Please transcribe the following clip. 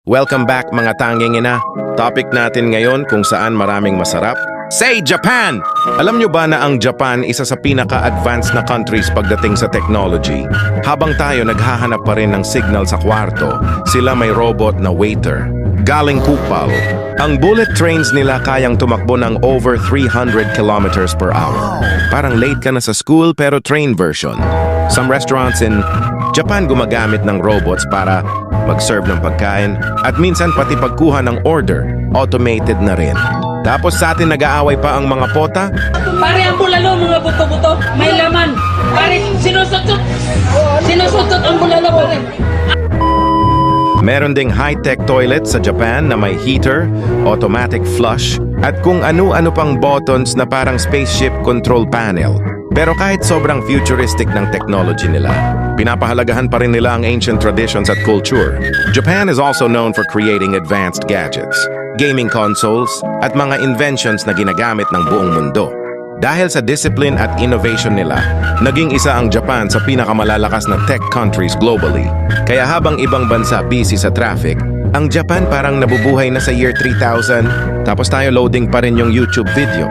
Welcome back mga tanging ina. Topic natin ngayon kung saan maraming masarap. Say Japan! Alam nyo ba na ang Japan isa sa pinaka-advanced na countries pagdating sa technology? Habang tayo naghahanap pa rin ng signal sa kwarto, sila may robot na waiter. Galing Kupal. Ang bullet trains nila kayang tumakbo ng over 300 kilometers per hour. Parang late ka na sa school pero train version. Some restaurants in Japan gumagamit ng robots para mag-serve ng pagkain at minsan pati pagkuha ng order, automated na rin. Tapos sa atin nag-aaway pa ang mga pota. Pare ang bulalo, mga buto-buto, may laman. Pare, sinusutot ang bulalo, pare. Meron ding high-tech toilet sa Japan na may heater, automatic flush, at kung ano-ano pang buttons na parang spaceship control panel. Pero kahit sobrang futuristic ng technology nila, pinapahalagahan pa rin nila ang ancient traditions at culture. Japan is also known for creating advanced gadgets, gaming consoles, at mga inventions na ginagamit ng buong mundo. Dahil sa discipline at innovation nila, naging isa ang Japan sa pinakamalalakas na tech countries globally. Kaya habang ibang bansa busy sa traffic, ang Japan parang nabubuhay na sa year 3000, tapos tayo loading pa rin yung YouTube video.